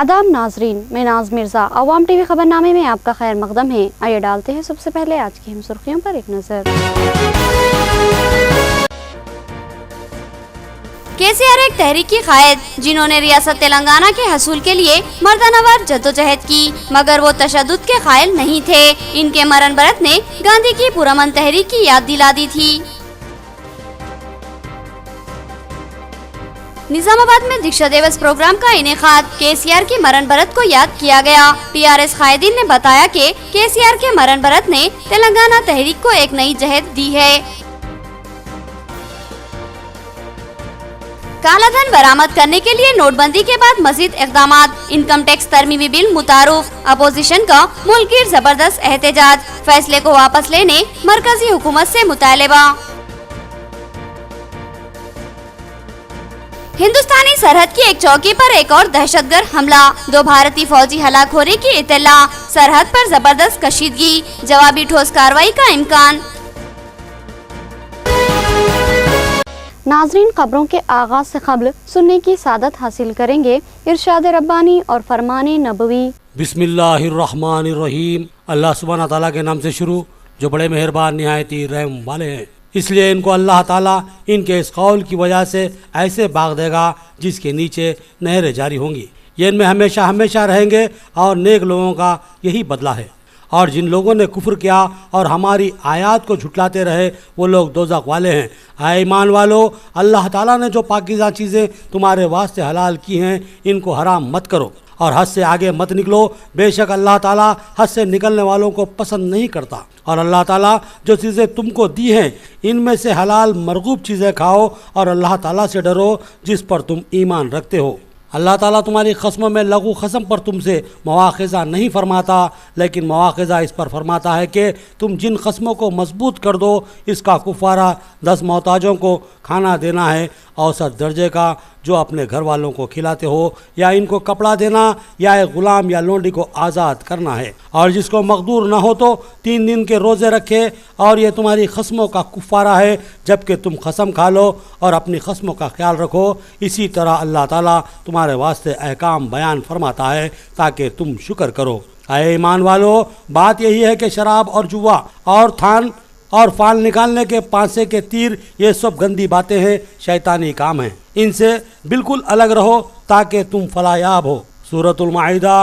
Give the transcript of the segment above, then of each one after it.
आदाब नाजरीन, मैं नाज मिर्ज़ा अवाम टीवी खबरनामे में आपका खैर मकदम है। आइए डालते हैं सबसे पहले आज की हम सुर्खियों पर एक नज़र। केसीआर एक तहरीकी कायद जिन्होंने रियासत तेलंगाना के हसूल के लिए मर्दानवार जद्दोजहद की, मगर वो तशद्दुद के कायल नहीं थे। इनके मरण बरत ने गांधी की पुरअमन तहरीक की याद दिला दी थी। निजामाबाद में दीक्षा दिवस प्रोग्राम का इनेकाद, केसीआर की मरण बरत को याद किया गया। टीआरएस कायदीन ने बताया कि केसीआर के मरण बरत ने तेलंगाना तहरीक को एक नई जहद दी है। काला धन बरामद करने के लिए नोटबंदी के बाद मजीद इक़दामात, इनकम टैक्स तरमीमी बिल मुतारुफ, अपोजिशन का मुल्क जबरदस्त एहतजाज, फैसले को वापस लेने मरकजी हुकूमत से मुतालबा। हिंदुस्तानी सरहद की एक चौकी पर एक और दहशतगर्द हमला, 2 भारतीय फौजी हलाक होने की इत्तला, सरहद पर जबरदस्त कशीदगी, जवाबी ठोस कार्रवाई का इम्कान। नाजरीन, खबरों के आगाज से कब्ल सुनने की सादत हासिल करेंगे इरशाद रब्बानी और फरमाने नबवी। बिस्मिल्लाहिर्रहमानिर्रहीम। अल्लाह सुब्हानहू तआला के नाम से शुरू जो बड़े मेहरबान निहायत ही रहम वाले हैं। इसलिए इनको अल्लाह ताला इनके इस कौल की वजह से ऐसे बाग देगा जिसके नीचे नहरें जारी होंगी। ये इनमें हमेशा हमेशा रहेंगे और नेक लोगों का यही बदला है। और जिन लोगों ने कुफ्र किया और हमारी आयात को झुटलाते रहे वो लोग दोज़ख वाले हैं। आए ईमान वालो, अल्लाह ताला ने जो पाकीज़ा चीज़ें तुम्हारे वास्ते हलाल की हैं इनको हराम मत करो और हद से आगे मत निकलो। बेशक अल्लाह ताला हद से निकलने वालों को पसंद नहीं करता। और अल्लाह ताला जो चीज़ें तुमको दी हैं इनमें से हलाल मरगूब चीज़ें खाओ और अल्लाह ताला से डरो जिस पर तुम ईमान रखते हो। अल्लाह ताला तुम्हारी क़स्मों में लघु क़स्म पर तुमसे मुआख़ज़ा नहीं फरमाता, लेकिन मुआख़ज़ा इस पर फरमाता है कि तुम जिन क़स्मों को मजबूत कर दो इसका कुफ़ारा 10 मोहताजों को खाना देना है औसत दर्जे का जो अपने घर वालों को खिलाते हो, या इनको कपड़ा देना या एक ग़ुलाम या लोंडी को आज़ाद करना है। और जिसको मक़दूर न हो तो 3 दिन के रोज़े रखे और ये तुम्हारी क़स्मों का कुफ़ारा है जबकि तुम कसम खा लो और अपनी क़स्मों का ख्याल रखो। इसी तरह अल्लाह ताला तुम्हारे वास्ते अहकाम बयान फरमाता है ताकि तुम शुक्र करो। ऐ ईमान वालो, बात यही है कि शराब और जुआ और थान और फाल निकालने के पांसे के तीर ये सब गंदी बातें हैं, शैतानी काम हैं। इनसे बिल्कुल अलग रहो ताकि तुम फलायाब हो। सूरतुल माइदा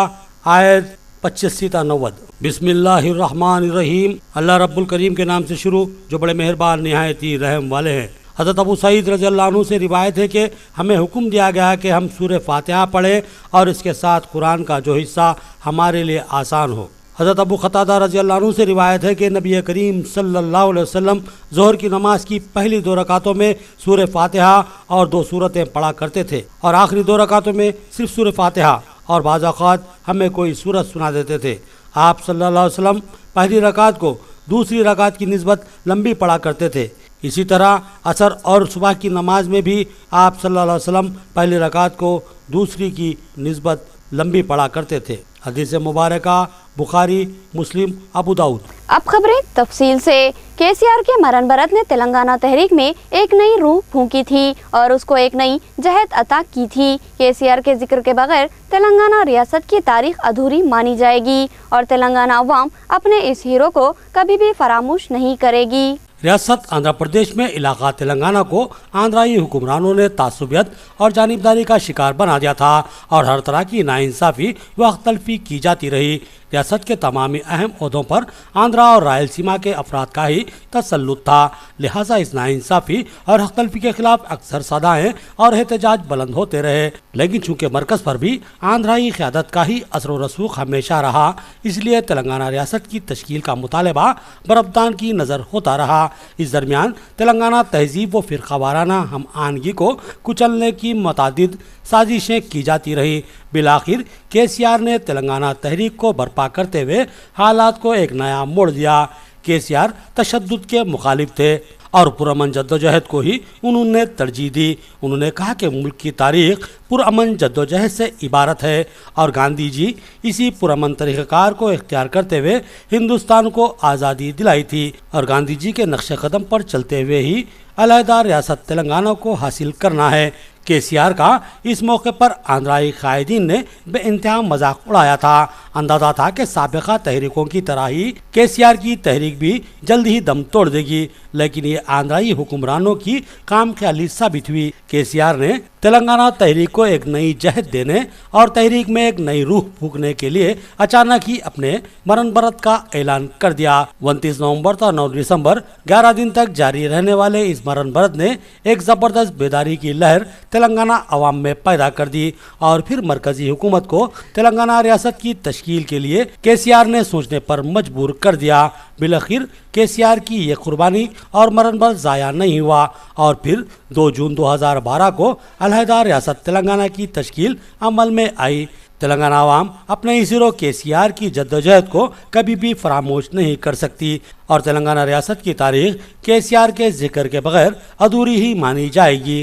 आयत 85 से 90। बिस्मिल्लाहिर्रहमानिर्रहीम। अल्लाह रब्बुल करीम के नाम से शुरू जो बड़े मेहरबान निहायत ही रहम वाले हैं। हज़रत अबू सईद रज़ियल्लाहु अन्हु से रिवायत है कि हमें हुक्म दिया गया कि हम सूरह फातिहा पढ़ें और इसके साथ कुरान का जो हिस्सा हमारे लिए आसान हो। हज़रत अबू क़तादा रज़ियल्लाहु अन्हु से रिवायत है कि नबी करीम सल्लल्लाहु अलैहि वसल्लम ज़ोहर की नमाज की पहली 2 रकातों में सूरह फातिहा और 2 सूरतें पढ़ा करते थे और आखिरी 2 रकातों में सिर्फ सूरह फातिहा और बाज़ औक़ात हमें कोई सूरत सुना देते थे। आप सल्लल्लाहु अलैहि वसल्लम पहली रकात को दूसरी रकात की निस्बत लंबी पढ़ा करते थे। इसी तरह असर और सुबह की नमाज में भी आप सल्लल्लाहु अलैहि वसल्लम पहली रकात को दूसरी की निस्बत लंबी पढ़ा करते थे। हदीस मुबारका बुखारी, मुस्लिम, अबू दाऊद। अब खबरें तफसील से। केसीआर के मरण बरत ने तेलंगाना तहरीक में एक नई रूह फूंकी थी और उसको एक नई जहद अता की थी। केसीआर के जिक्र के बगैर तेलंगाना रियासत की तारीख अधूरी मानी जाएगी और तेलंगाना अवाम अपने इस हीरो को कभी भी फरामोश नहीं करेगी। रियासत आंध्र प्रदेश में इलाका तेलंगाना को आंध्राई हुक्मरानों ने तासुबियत और जानिबदारी का शिकार बना दिया था और हर तरह की नाइंसाफ़ी व अख्तलफी की जाती रही। रियासत के तमामी अहम ओहदों पर आंध्रा और रायलसीमा के अफराद का ही तसल्लुत था, लिहाजा इस नाइंसाफ़ी और अख्तलफी के खिलाफ अक्सर सदाएँ और एहतजाज बुलंद होते रहे। लेकिन चूँकि मरकज़ पर भी आंध्राई क़यादत का ही असर व रसूख हमेशा रहा, इसलिए तेलंगाना रियासत की तश्कील का मुतालबा बरअब्दान की नज़र होता रहा। इस दरमियान तेलंगाना तहजीब व फ़िरका वाराना हम आनगी को कुचलने की मुतादिद साजिशें की जाती रही। बिलाखिर केसीआर ने तेलंगाना तहरीक को बर्पा करते हुए हालात को एक नया मोड़ दिया। केसीआर तशद्दुद के मुखालिफ थे और पुरअमन जद्दोजहद को ही उन्होंने तरजीह दी। उन्होंने कहा कि मुल्क की तारीख पुरअमन जद्दोजहद से इबारत है और गांधी जी इसी पुरअमन तरीक़ाकार को इख्तियार करते हुए हिंदुस्तान को आज़ादी दिलाई थी और गांधी जी के नक्श कदम पर चलते हुए ही अलहदा रियासत तेलंगाना को हासिल करना है। केसीआर का इस मौके पर आंध्राई कायदीन ने बेइंतहा मजाक उड़ाया था। अंदाजा था कि साबिका तहरीकों की तरह ही केसीआर की तहरीक भी जल्द ही दम तोड़ देगी, लेकिन ये आंध्राई हुक्मरानों की काम ख्याली साबित हुई। केसीआर ने तेलंगाना तहरीक को एक नई जहत देने और तहरीक में एक नई रूह फूंकने के लिए अचानक ही अपने मरण बरत का ऐलान कर दिया। 29 नवंबर तो 9 दिसंबर 11 दिन तक जारी रहने वाले इस मरण बरत ने एक जबरदस्त बेदारी की लहर तेलंगाना अवाम में पैदा कर दी और फिर मरकजी हुकूमत को तेलंगाना रियासत की तश्कील के लिए केसीआर ने सोचने पर मजबूर कर दिया। बिलखिर केसीआर की ये कुर्बानी और मरण बरत ज़ाया नहीं हुआ और फिर 2 जून 2012 को अलहदा रियासत तेलंगाना की तश्कील अमल में आई। तेलंगाना आवाम अपने इस हीरो केसीआर की जद्दोजहद को कभी भी फरामोश नहीं कर सकती और तेलंगाना रियासत की तारीख केसीआर के जिक्र के बगैर अधूरी ही मानी जाएगी।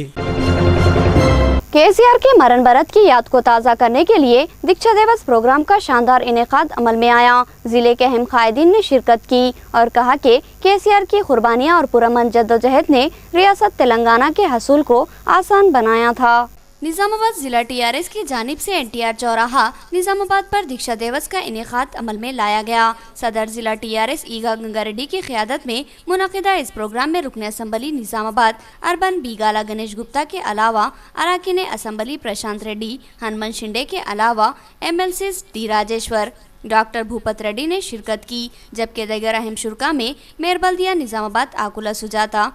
केसीआर के मरण बरत की याद को ताज़ा करने के लिए दीक्षा दिवस प्रोग्राम का शानदार इनेकाद अमल में आया। जिले के अहम कायदीन ने शिरकत की और कहा कि केसीआर की कुर्बानियां और पुरअमन जद्दोजहद ने रियासत तेलंगाना के हसूल को आसान बनाया था। निजामाबाद जिला टीआरएस की जानिब से एनटीआर चौराहा निजामाबाद पर दीक्षा दिवस का इनेकाद अमल में लाया गया। सदर जिला टीआरएस ईगा गंगारेड्डी की क़ियादत में मुनक़िदा इस प्रोग्राम में रुकन असम्बली निजामाबाद अर्बन बीगाला गणेश गुप्ता के अलावा अराकीन असम्बली प्रशांत रेड्डी, हनुमन शिंदे के अलावा MLCs D Rajeshwar, doctor Bhupat Reddy ने शिरकत की, जबकि दीगर अहम शुरका में मेयर बल्दिया निजामाबाद आकुला सुजाता,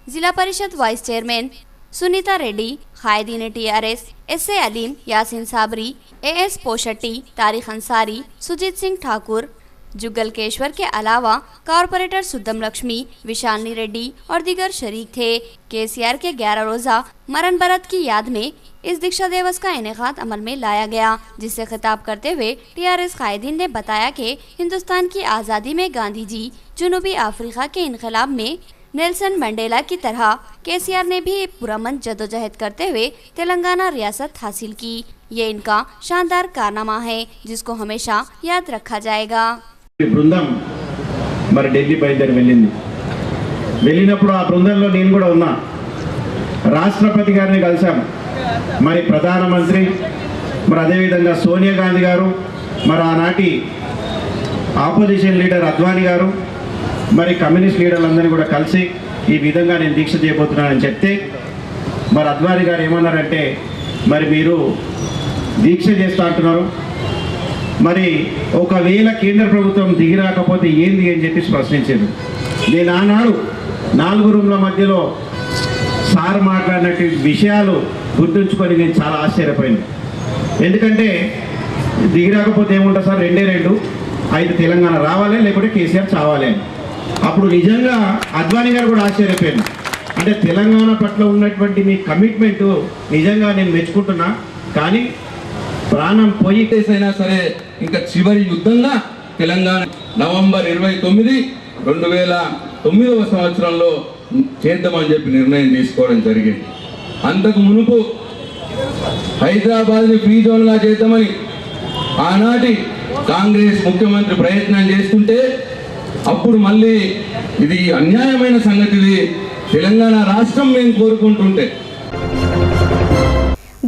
जिला परिषद वाइस चेयरमैन सुनीता रेड्डी, कायदीन TRS SA Aleem, Yasin Sabri, AS Poshetty, Tariq Ansari, Sujit Singh Thakur, Jugalkeshwar के अलावा कॉरपोरेटर सुद्दम लक्ष्मी, विशालनी रेड्डी और दीगर शरीक थे। केसीआर के 11 रोज़ा मरण बरत की याद में इस दीक्षा दिवस का इनेकाद अमल में लाया गया, जिससे खिताब करते हुए टीआरएस कायदीन ने बताया कि हिंदुस्तान की आज़ादी में गांधी जी, जनूबी अफ्रीका के इनकलाब में नेल्सन मंडेला की तरह केसीआर ने भी पुरअमन जदोजहद करते हुए तेलंगाना रियासत हासिल की। ये इनका शानदार कारनामा है जिसको हमेशा याद रखा जाएगा। బృందం మరి ఢిల్లీ బయలుదేరి వెళ్ళినప్పుడు ఆ బృందంలో నేను కూడా ఉన్నా. రాష్ట్రపతి గారిని కలిసాం, మరి ప్రధానమంత్రి, మరి అదేవిధంగా సోనియా గాంధీ గారు, మరి ఆనాటి ఆపోజిషన్ లీడర్ అద్వానీ గారు, మరి కమ్యూనిస్ట్ లీడర్లందరినీ కూడా కలిసి ఈ విధంగా నేను దీక్ష చేయబోతున్నానని చెప్తే మరి అద్వానీ గారు ఏమన్నారంటే, మరి మీరు దీక్ష చేస్తా అంటున్నారు, మరి ఒకవేళ కేంద్ర ప్రభుత్వం దిగి రాకపోతే ఏంది అని చెప్పి ప్రశ్నించారు. నేను ఆనాడు 4 రూమ్ల మధ్యలో సార్ మాట్లాడినట్టు విషయాలు గుర్తుంచుకొని నేను చాలా ఆశ్చర్యపోయింది. ఎందుకంటే దిగి రాకపోతే ఏముంటుంది సార్, 2 అయితే తెలంగాణ రావాలి లేకపోతే కేసీఆర్ చావాలి అని. అప్పుడు నిజంగా అద్వానీ గారు కూడా ఆశ్చర్యపోయారు. అంటే తెలంగాణ పట్ల ఉన్నటువంటి మీ కమిట్మెంట్ నిజంగా నేను మెచ్చుకుంటున్నా, కానీ ప్రాణం పోయితేసైనా సరే ఇంకా చివరి యుద్ధంగా తెలంగాణ నవంబర్ 29, 2009 సంవత్సరంలో చేద్దామని చెప్పి నిర్ణయం తీసుకోవడం జరిగింది. అంతకు మునుపు హైదరాబాద్ని ఫ్రీ జోన్గా చేద్దామని ఆనాటి కాంగ్రెస్ ముఖ్యమంత్రి ప్రయత్నం చేస్తుంటే అప్పుడు మళ్ళీ ఇది అన్యాయమైన సంగతి, ఇది తెలంగాణ రాష్ట్రం మేము కోరుకుంటుంటే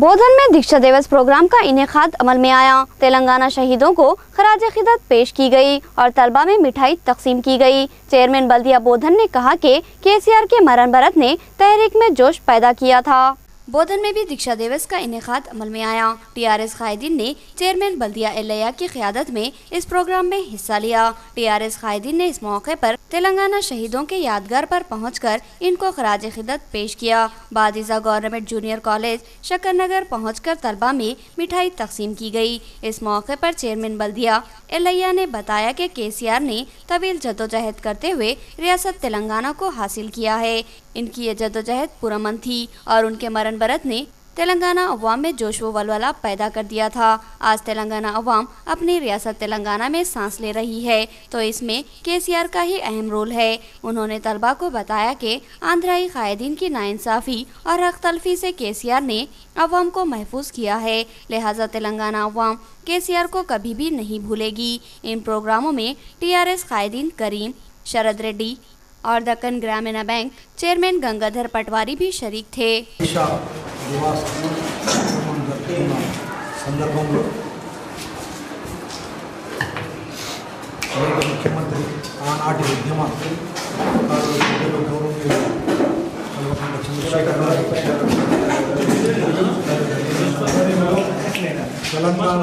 बोधन में दीक्षा दिवस प्रोग्राम का इनेकाद अमल में आया। तेलंगाना शहीदों को खराज खिदमत पेश की गई और तलबा में मिठाई तकसीम की गई। चेयरमैन बल्दिया बोधन ने कहा कि केसीआर के मरण बरत ने तहरीक में जोश पैदा किया था। बोधन में भी दीक्षा दिवस का इनेकाद अमल में आया। टीआरएस कायदीन ने चेयरमैन बल्दिया एलैया की क़ियादत में इस प्रोग्राम में हिस्सा लिया। टीआरएस कायदीन ने इस मौके पर तेलंगाना शहीदों के यादगार पर पहुंचकर इनको खराज खिदमत पेश किया। बादिजा गवर्नमेंट जूनियर कॉलेज शकरनगर पहुंचकर तलबा में मिठाई तकसीम की गई। इस मौके पर चेयरमैन बल्दिया एलैया ने बताया कि केसीआर ने तवील जद्दोजहद करते हुए रियासत तेलंगाना को हासिल किया है। इनकी ये जद्दोजहद पुरअमन थी और उनके मरण बरत ने तेलंगाना अवाम में जोश व वलवला पैदा कर दिया था। आज तेलंगाना अवाम अपनी रियासत तेलंगाना में सांस ले रही है तो इसमें केसीआर का ही अहम रोल है। उन्होंने तलबा को बताया कि आंध्राई कायदीन की नाइंसाफ़ी और हक तलफी से केसीआर ने अवाम को महफूज किया है, लिहाजा तेलंगाना अवाम केसीआर को कभी भी नहीं भूलेगी। इन प्रोग्रामों में टीआरएस कायदीन करीम, शरद रेड्डी और दक्कन ग्रामीण बैंक चेयरमैन गंगाधर पटवारी भी शरीक थे। దివాసం జరుపుకున్న సందర్భంలో ముఖ్యమంత్రి ఆనాటి ఉద్యమ గౌరవనీయులు కల్వకుంట్ల చంద్రశేఖర్ గారు తెలంగాణ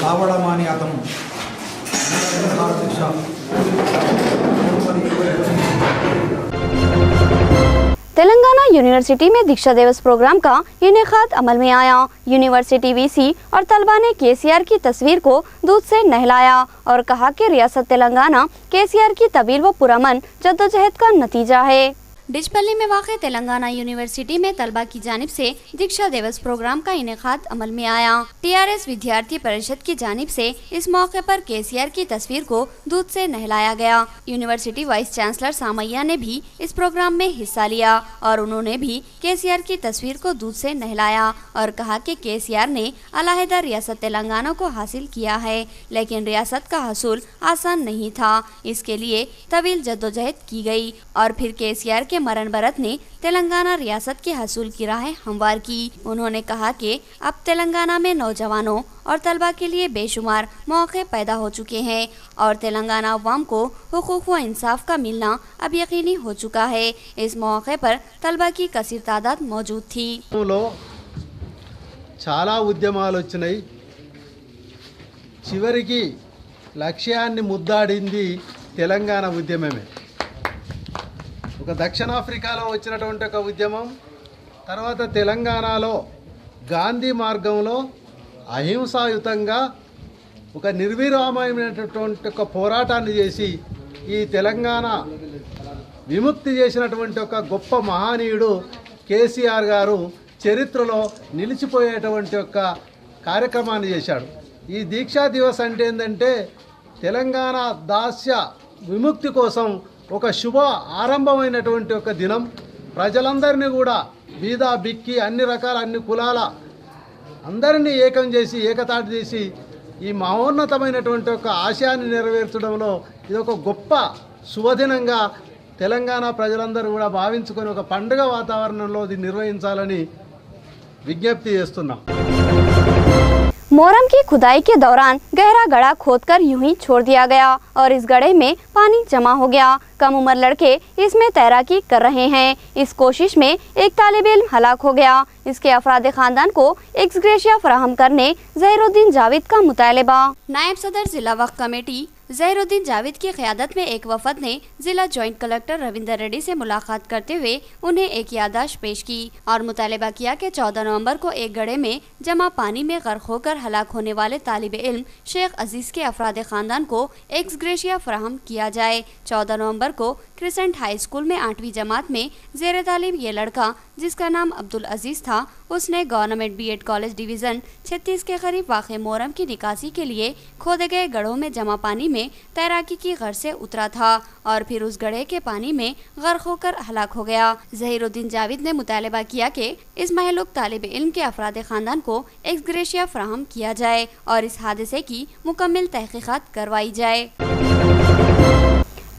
సావడమాని అతను तेलंगाना यूनिवर्सिटी में दीक्षा दिवस प्रोग्राम का इनेकाद अमल में आया। यूनिवर्सिटी वीसी और तलबा ने केसीआर की तस्वीर को दूध से नहलाया और कहा कि रियासत तेलंगाना केसीआर की तवील व पुरअमन जद्दोजहद का नतीजा है। डिचपल्ली में वाक़ तेलंगाना यूनिवर्सिटी में तलबा की जानिब से दीक्षा दिवस प्रोग्राम का इनेकाद अमल में आया। टीआरएस विद्यार्थी परिषद की जानिब से इस मौके पर केसीआर की तस्वीर को दूध से नहलाया गया। यूनिवर्सिटी वाइस चांसलर सामैया ने भी इस प्रोग्राम में हिस्सा लिया और उन्होंने भी केसीआर की तस्वीर को दूध से नहलाया और कहा कि केसीआर ने अलहदा रियासत तेलंगाना को हासिल किया है, लेकिन रियासत का हसूल आसान नहीं था। इसके लिए तवील जद्दोजहद की गई और फिर केसीआर के मरण बरत ने तेलंगाना रियासत के हसूल की राहें हमवार की। उन्होंने कहा कि अब तेलंगाना में नौजवानों और तलबा के लिए बेशुमार मौके पैदा हो चुके हैं और तेलंगाना अवाम को हुकूक व इंसाफ का मिलना अब यकीनी हो चुका है। इस मौके पर तलबा की कसीर तादाद मौजूद थी। చాలా ఉద్యమాలు వచ్చినాయి, చివరికి లక్ష్యాన్ని ముద్దాడింది తెలంగాణ ఉద్యమమే. ఒక దక్షిణాఫ్రికాలో వచ్చినటువంటి ఒక ఉద్యమం, తర్వాత తెలంగాణలో గాంధీ మార్గంలో అహింసాయుతంగా ఒక నిర్విరామమైనటువంటి ఒక పోరాటాన్ని చేసి ఈ తెలంగాణ విముక్తి చేసినటువంటి ఒక గొప్ప మహనీయుడు కేసీఆర్ గారు చరిత్రలో నిలిచిపోయేటువంటి ఒక కార్యక్రమాన్ని చేశాడు. ఈ దీక్షా దివస్ అంటే ఏంటంటే తెలంగాణ దాస్య విముక్తి కోసం ఒక శుభ ఆరంభమైనటువంటి ఒక దినం. ప్రజలందరినీ కూడా బీద బిక్కి అన్ని రకాల అన్ని కులాల అందరినీ ఏకం చేసి ఏకతాటి చేసి ఈ మహోన్నతమైనటువంటి ఒక ఆశయాన్ని నెరవేర్చడంలో ఇది ఒక గొప్ప శుభదినంగా తెలంగాణ ప్రజలందరూ కూడా భావించుకొని ఒక పండుగ వాతావరణంలో ఇది నిర్వహించాలని విజ్ఞప్తి చేస్తున్నాం. मोहर्रम की खुदाई के दौरान गहरा गड्ढा खोदकर यूं ही छोड़ दिया गया और इस गड्ढे में पानी जमा हो गया। कम उम्र लड़के इसमें तैराकी कर रहे हैं। इस कोशिश में एक तालिब इल्म हलाक हो गया। इसके अफराद खानदान को एक्स ग्रेशिया फराहम करने ज़हीरुद्दीन जावेद का मुतालबा। नायब सदर जिला वक्फ कमेटी ज़हीरुद्दीन जावेद की क़यादत में एक वफद ने जिला जॉइंट कलेक्टर रविंदर रेड्डी से मुलाकात करते हुए उन्हें एक याददाश्त पेश की और मुतालबा किया कि 14 नवंबर को एक गड्ढे में जमा पानी में गर्क होकर हलाक होने वाले तालिब इल्म शेख अजीज़ के अफराद खानदान को एक्स ग्रेशिया फराहम किया जाए। 14 नवंबर को क्रिसेंट हाई स्कूल में 8वीं जमात में ज़ेर तालीम ये लड़का, जिसका नाम अब्दुल अजीज़ था, उसने गवर्नमेंट बीएड कॉलेज डिवीज़न 36 के करीब वाक़ मोहर्रम की निकासी के लिए खोदे गए गड्ढों में जमा पानी में तैराकी की गर्ज से उतरा था और फिर उस गड्ढे के पानी में गर्क होकर हलाक हो गया। ज़हीरुद्दीन जावेद ने मुतालबा किया कि इस महलूक तालिब इल्म के अफराद खानदान को एक्स ग्रेशिया फराहम किया जाए और इस हादसे की मुकम्मल तहकीकात करवाई जाए।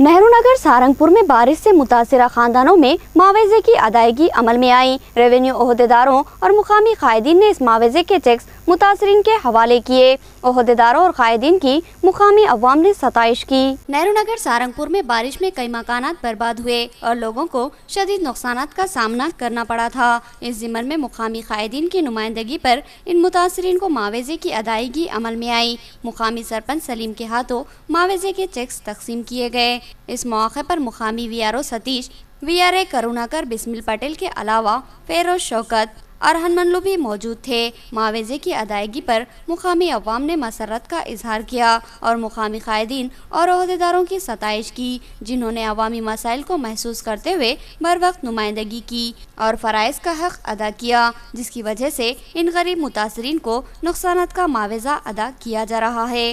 नेहरू नगर सारंगपुर में बारिश से मुतासिरा खानदानों में मुआवजे की अदायगी अमल में आई। रेवेन्यू ओहदेदारों और मुकामी कायदीन ने इस मुआवजे के चेक्स मुतासरीन के हवाले किए। ओहदेदारों और कायदीन की मुकामी अवाम ने सताइश की। नेहरू नगर सारंगपुर में बारिश में कई मकानात बर्बाद हुए और लोगों को शदीद नुकसानात का सामना करना पड़ा था। इस ज़िम्मन में मुकामी कायदीन की नुमाइंदगी पर इन मुतासरीन को मुआवजे की अदायगी अमल में आई। मुकामी सरपंच सलीम के हाथों मुआवजे के चेक्स तकसीम किए गए। इस मौके पर मुकामी वीआरओ सतीश, वीआरए करुणाकर बिस्मिल पटेल के अलावा फेरोज शौकत और हनमनलू भी मौजूद थे। मुआवजे की अदायगी पर मुकामी अवाम ने मसरत का इजहार किया और मुकामी कायदीन और ओहदेदारों की सताइश की, जिन्होंने अवामी मसाइल को महसूस करते हुए बर वक्त नुमाइंदगी की और फ़राइज़ का हक़ अदा किया, जिसकी वजह से इन गरीब मुतासरीन को नुकसानात का मुआवजा अदा किया जा रहा है।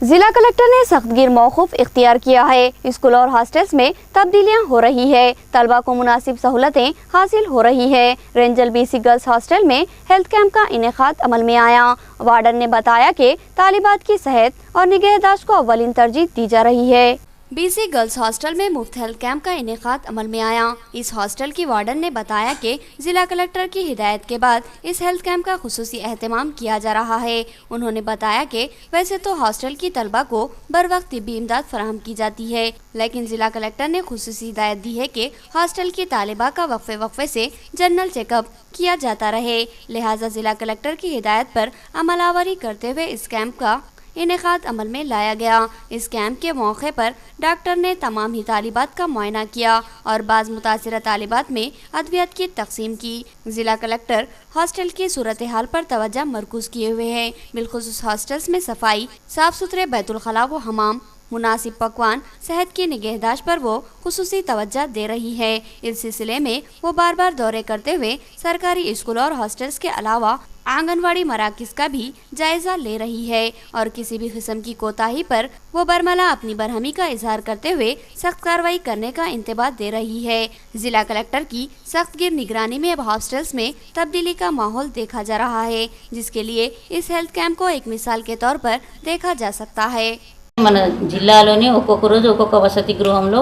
जिला कलेक्टर ने सख्तगीर मौकूफ इख्तियार किया है। स्कूल और हॉस्टल्स में तब्दीलियां हो रही है, तलबा को मुनासिब सहूलतें हासिल हो रही है। रेंजल बीसी गर्ल्स हॉस्टल में हेल्थ कैंप का इनेकाद अमल में आया। वार्डन ने बताया कि तालिबात की सेहत और निगहदाश्त को अव्वलीन तरजीह दी जा रही है। बीसी गर्ल्स हॉस्टल में मुफ्त हेल्थ कैंप का इनेकाद अमल में आया। इस हॉस्टल की वार्डन ने बताया कि जिला कलेक्टर की हिदायत के बाद इस हेल्थ कैंप का खुसूसी एहतमाम किया जा रहा है। उन्होंने बताया कि वैसे तो हॉस्टल की तलबा को बर वक्त तिब्बी इमदाद फराहम की जाती है, लेकिन जिला कलेक्टर ने खुसूसी हिदायत दी है कि हॉस्टल की तालिबा का वक्फे से जनरल चेकअप किया जाता रहे। लिहाजा जिला कलेक्टर की हिदायत पर अमलावरी करते हुए इस कैंप का इनेकाद अमल में लाया गया। इस कैंप के मौके पर डॉक्टर ने तमाम ही तालिबात का मुआयना किया और बाज़ मुतासिरा तालिबात में अद्वियत की तकसीम की। जिला कलेक्टर हॉस्टल की सूरत हाल पर तवज्जो मरकूज किए हुए हैं। बिलखुसूस हॉस्टल्स में सफाई, साफ सुथरे बैतुल खला व हमाम, मुनासिब पकवान, सेहत की निगहदाश्त पर वो खुसूसी तवज्जो दे रही है। इस सिलसिले में वो बार बार दौरे करते हुए सरकारी स्कूल और हॉस्टल्स के अलावा आंगनवाड़ी मराकज का भी जायजा ले रही है और किसी भी किस्म की कोताही पर वो बरमला अपनी बरहमी का इजहार करते हुए सख्त कार्रवाई करने का इंतबाह दे रही है। जिला कलेक्टर की सख्त गिर निगरानी में अब हॉस्टल्स में तब्दीली का माहौल देखा जा रहा है, जिसके लिए इस हेल्थ कैंप को एक मिसाल के तौर पर देखा जा सकता है। మన జిల్లాలోనే ఒక్కొక్క రోజు ఒక్కొక్క వసతి గృహంలో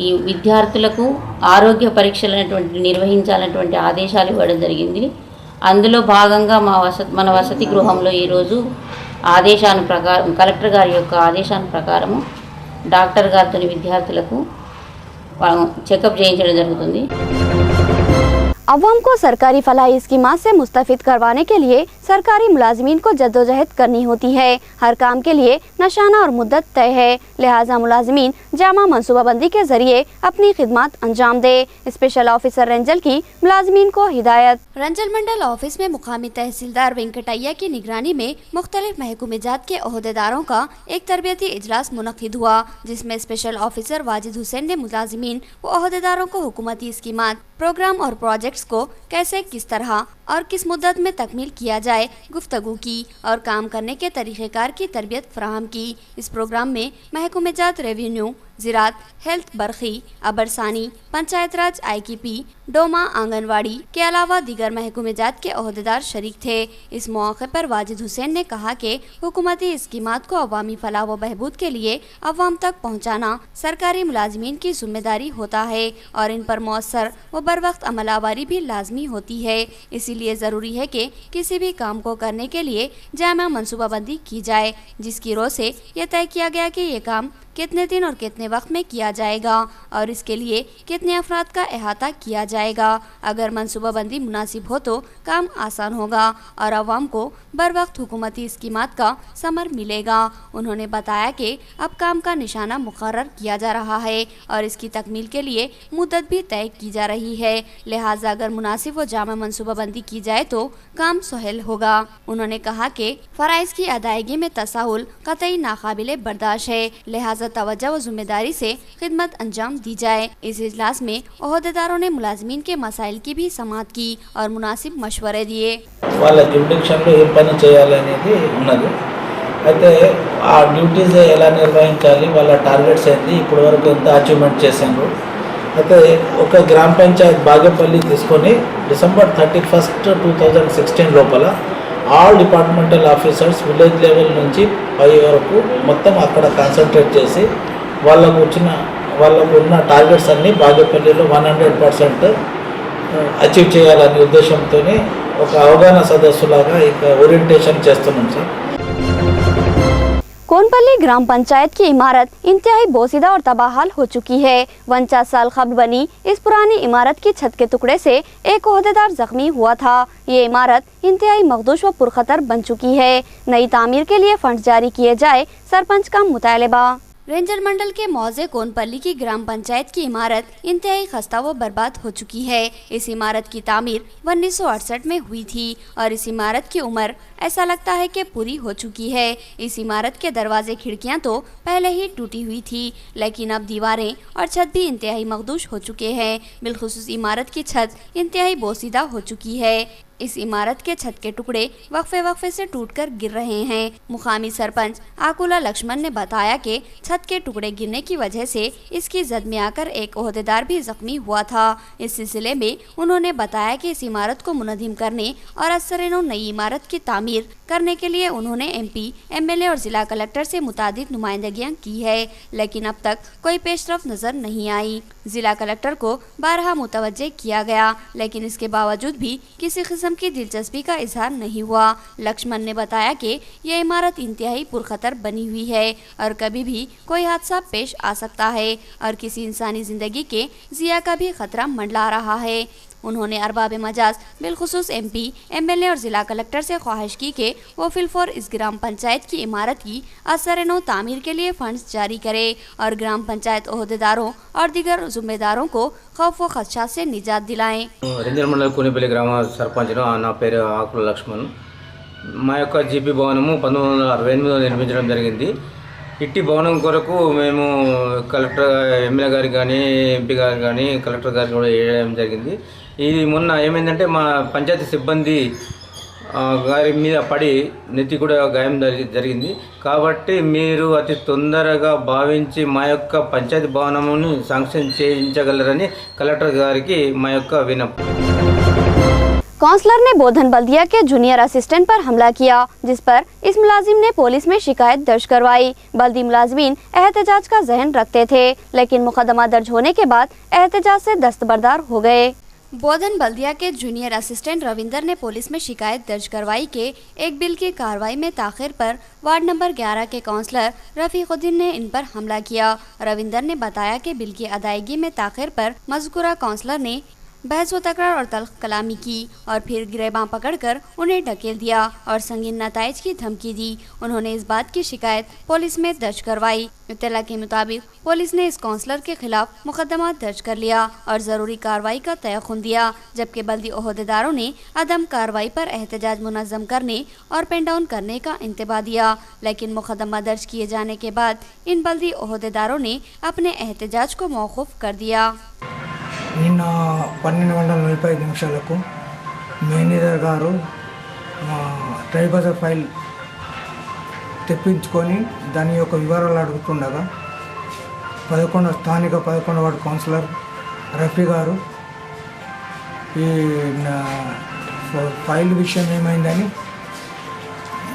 ఈ విద్యార్థులకు ఆరోగ్య పరీక్షలు అనేటువంటి నిర్వహించాలనేటువంటి ఆదేశాలు ఇవ్వడం జరిగింది। అందులో భాగంగా మన వసతి గృహంలో ఈరోజు ఆదేశాల ప్రకారం కలెక్టర్ గారి యొక్క ఆదేశాల ప్రకారము డాక్టర్ గారితో విద్యార్థులకు చెకప్ చేయించడం జరుగుతుంది। अवाम को सरकारी फलाही स्कीमात से मुस्तफिद करवाने के लिए सरकारी मुलाजिमीन को जद्दोजहद करनी होती है। हर काम के लिए निशाना और मुद्दत तय है, लिहाजा मुलाजिमीन जामा मनसूबाबंदी के जरिए अपनी खिदमत अंजाम दे। स्पेशल ऑफिसर रेंजल की मुलाजिमीन को हिदायत। रेंजल मंडल ऑफिस में मुकामी तहसीलदार वेंकटैया की निगरानी में मुख्तलिफ महकूमेजात के ओहदेदारों का एक तरबियती इजलास मुनक्किद हुआ, जिसमें स्पेशल ऑफिसर वाजिद हुसैन ने मुलाजिमीन व ओहदेदारों को हुकूमती स्कीमात, प्रोग्राम और प्रोजेक्ट्स को कैसे, किस तरह और किस मुद्दत में तकमील किया जाए गुफ्तगू की और काम करने के तरीक़ेकार की तरबियत फराहम की। इस प्रोग्राम में महकूमेजात रेवेन्यू, ज़राअत, हेल्थ, बरखी, अबरसानी, पंचायत राज, IKP, डोमा, आंगनवाड़ी के अलावा दीगर महकूमेजात के ओहदेदार शरीक थे। इस मौके पर वाजिद हुसैन ने कहा कि हुकूमती स्कीमात को अवामी फलाह व बहबूद के लिए अवाम तक पहुँचाना सरकारी मुलाजिमीन की जिम्मेदारी होता है और इन पर मौसर व बर वक्त अमलावारी भी लाजमी होती है। इसीलिए ज़रूरी है कि किसी भी काम को करने के लिए जामा मनसूबाबंदी की जाए, जिसकी रो से यह तय किया गया कि ये काम कितने दिन और कितने वक्त में किया जाएगा और इसके लिए कितने अफराद का अहाता किया जाएगा। अगर मनसूबाबंदी मुनासिब हो तो काम आसान होगा और आवाम को बर वक्त हुकूमती स्कीमात का समर मिलेगा। उन्होंने बताया कि अब काम का निशाना मुकर्रर किया जा रहा है और इसकी तकमील के लिए मुद्दत भी तय की जा रही है, लिहाजा अगर मुनासिब व जामा मनसूबाबंदी की जाए तो काम सहल होगा। उन्होंने कहा कि फ़राइज़ की अदायगी में तसाहुल कतई नाकाबिले बर्दाश्त है, लिहाजा तवज्जो व जिम्मेदारी से खिदमत अंजाम दी जाए। इस इजलास में ओहदेदारों ने मुलाजिमीन के मसाइल की भी समाअत की और मुनासिब मशवरे दिए। వాళ్ళ జ్యూరిడిక్షన్లో ఏం పని చేయాలనేది ఉన్నది। అయితే ఆ డ్యూటీస్ ఎలా నిర్వహించాలి, వాళ్ళ టార్గెట్స్ ఏంటి, ఇప్పటి వరకు ఎంత అచీవ్మెంట్ చేశారు। అయితే ఒక గ్రామ పంచాయత్ బాగేపల్లి తీసుకొని డిసెంబర్ 31, 2016 లోపల all departmental officers village level నుంచి పై వరకు మొత్తం అక్కడ కాన్సన్ట్రేట్ చేసి వాళ్ళకు ఉన్న టార్గెట్స్ అన్నీ బాగేపల్లిలో 100% అచీవ్ చేయాలనే ఉద్దేశంతో ఒక అవగాహన సదస్సులాగా ఇక ఓరియంటేషన్ చేస్తున్నాం సార్। कोनपल्ली ग्राम पंचायत की इमारत इंतहाई बोसीदा और तबाहाल हो चुकी है। 49 साल कबल बनी इस पुरानी इमारत की छत के टुकड़े से एक ओहदेदार जख्मी हुआ था। ये इमारत इंतहाई मखदूश व पुरखतर बन चुकी है। नई तामीर के लिए फंड जारी किए जाए, सरपंच का मुतालबा। रेंजर मंडल के मौजे कोनपल्ली की ग्राम पंचायत की इमारत इंतहाई खस्ता व बर्बाद हो चुकी है। इस इमारत की तामीर 1968 में हुई थी और इस इमारत की उम्र ऐसा लगता है कि पूरी हो चुकी है। इस इमारत के दरवाजे, खिड़कियां तो पहले ही टूटी हुई थी, लेकिन अब दीवारें और छत भी इंतहाई मखदूश हो चुके हैं। बिलखुसूस इमारत की छत इंतहाई बोसीदा हो चुकी है। इस इमारत के छत के टुकड़े वक्फे से टूटकर गिर रहे हैं। मुकामी सरपंच आकुला लक्ष्मण ने बताया कि छत के टुकड़े गिरने की वजह से इसकी जद में आकर एक ओहदेदार भी जख्मी हुआ था। इस सिलसिले में उन्होंने बताया कि इस इमारत को मुनज़्ज़म करने और असरनो नई इमारत की तामीर करने के लिए उन्होंने MP, MLA और जिला कलेक्टर से मुतादिद नुमाइंदगियां की है, लेकिन अब तक कोई पेशरफ नजर नहीं आई। जिला कलेक्टर को बारहा मुतवज्जे किया गया, लेकिन इसके बावजूद भी किसी किस्म की दिलचस्पी का इजहार नहीं हुआ। लक्ष्मण ने बताया कि यह इमारत इंतहाई पुरखतर बनी हुई है और कभी भी कोई हादसा पेश आ सकता है और किसी इंसानी जिंदगी के जिया का भी खतरा मंडला रहा है। उन्होंने अरबाब मजाज बिलखुसूस MP, MLA और जिला कलेक्टर से ख्वाहिश की कि वो फिलफौर इस ग्राम पंचायत की इमारत की असर-ए-नौ तामीर के लिए फंड्स जारी करे और ग्राम पंचायत ओहदेदारों और दीगर जिम्मेदारों को खौफ व खदशात से निजात दिलाएं। రెంజల్ మండలం కూనిపల్లి గ్రామ సర్పంచ్ను నా పేరు ఆకుల లక్ష్మణ్. మా యొక్క జీపీ భవనము 1968లో నిర్మించడం జరిగింది. ఇట్టి భవనం కొరకు మేము కలెక్టర్ ఎమ్మెల్యే గారికి కానీ ఎంపీ గారికి కానీ కలెక్టర్ గారికి కూడా వేయడం జరిగింది. ఇది మొన్న ఏమైందంటే మా పంచాయతీ సిబ్బంది గారి మీద పడి నెత్తి కూడా గాయం జరిగింది. కాబట్టి మీరు అతి తొందరగా భావించి మా యొక్క పంచాయతీ భవనమును శాంక్షన్ చేయించగలరని కలెక్టర్ గారికి మా యొక్క విన్నపం. काउंसलर ने बोधन बल्दिया के जूनियर असिस्टेंट पर हमला किया, जिस पर इस मुलाजिम ने पुलिस में शिकायत दर्ज करवाई। बल्दी मुलाजिमीन एहतजाज का जहन रखते थे, लेकिन मुकदमा दर्ज होने के बाद एहतजाज से दस्तबरदार हो गए। बोधन बल्दिया के जूनियर असिस्टेंट रविंदर ने पुलिस में शिकायत दर्ज करवाई कि एक बिल की कार्रवाई में ताखिर पर वार्ड नंबर 11 के काउंसलर रफीकुद्दीन ने इन पर हमला किया। रविंदर ने बताया कि बिल की अदायगी में ताखिर पर मज़कूरा काउंसलर ने बहस व तकरार और तल्ख कलामी की और फिर गिरेबां पकड़कर उन्हें ढकेल दिया और संगीन नताइज की धमकी दी। उन्होंने इस बात की शिकायत पुलिस में दर्ज करवाई। इत्तला के मुताबिक पुलिस ने इस काउंसलर के खिलाफ मुकदमा दर्ज कर लिया और ज़रूरी कार्रवाई का तयख्खुन दिया, जबकि बल्दी ओहदेदारों ने अदम कार्रवाई पर एहतजाज मुनज़्ज़म करने और पेन डाउन करने का इंतबाह दिया। लेकिन मुकदमा दर्ज किए जाने के बाद इन बल्दी ओहदेदारों ने अपने एहतजाज को मौकूफ़ कर दिया। నిన్న 12:45 మేనేజర్ గారు ట్రై బజార్ ఫైల్ తెప్పించుకొని దాని యొక్క వివరాలు అడుగుతుండగా స్థానిక 11 వార్డు కౌన్సిలర్ రఫీ గారు ఈ ఫైల్ విషయం ఏమైందని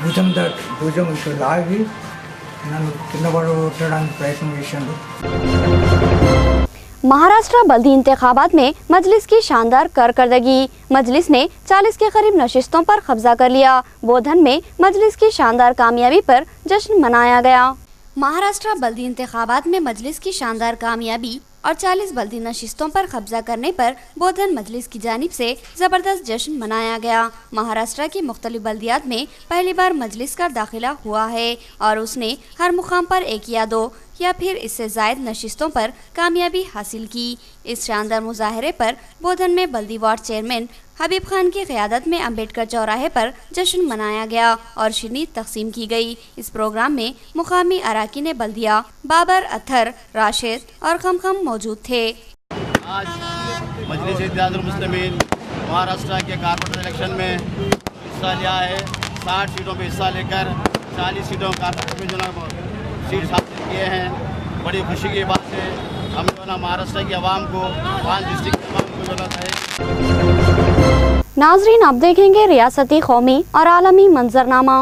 భుజం లాగి నన్ను కింద పడగొట్టడానికి ప్రయత్నం చేశాడు। महाराष्ट्र बल्दी इंतखाबात में मजलिस की शानदार कारकर्दगी। मजलिस ने 40 के करीब नशिस्तों पर कब्जा कर लिया। बोधन में मजलिस की शानदार कामयाबी पर जश्न मनाया गया। महाराष्ट्र बल्दी इंतखाबात में मजलिस की शानदार कामयाबी और 40 बल्दी नशिस्तों पर कब्जा करने पर बोधन मजलिस की जानिब से ज़बरदस्त जश्न मनाया गया। महाराष्ट्र की मुख्तलिफ बल्दियात में पहली बार मजलिस का दाखिला हुआ है और उसने हर मुकाम पर 1 या 2 या फिर इससे ज़ायद नशिस्तों पर कामयाबी हासिल की। इस शानदार मुजाहरे पर बोधन में बल्दी वार्ड चेयरमैन हबीब खान की क़यादत में अम्बेडकर चौराहे पर जश्न मनाया गया और शीरनी तकसीम की गई। इस प्रोग्राम में मुकामी अराकीन बल्दिया बाबर, अत्थर, राशिद और खमखम मौजूद थे। आज मजलिस इत्तेहादुल मुस्लिमीन महाराष्ट्र के कारपोरेटर इलेक्शन में हिस्सा लिया है। 60 सीटों पर हिस्सा लेकर 40 सीटों कारपोरेटर में जो ना सीट हासिल किए हैं। बड़ी खुशी की बात है। हम जो ना महाराष्ट्र की आवाम को 5 डिस्ट्रिक्ट की आवाम को जो है। नाजरीन, अब देखेंगे रियासती, कौमी और आलमी मंजरनामा।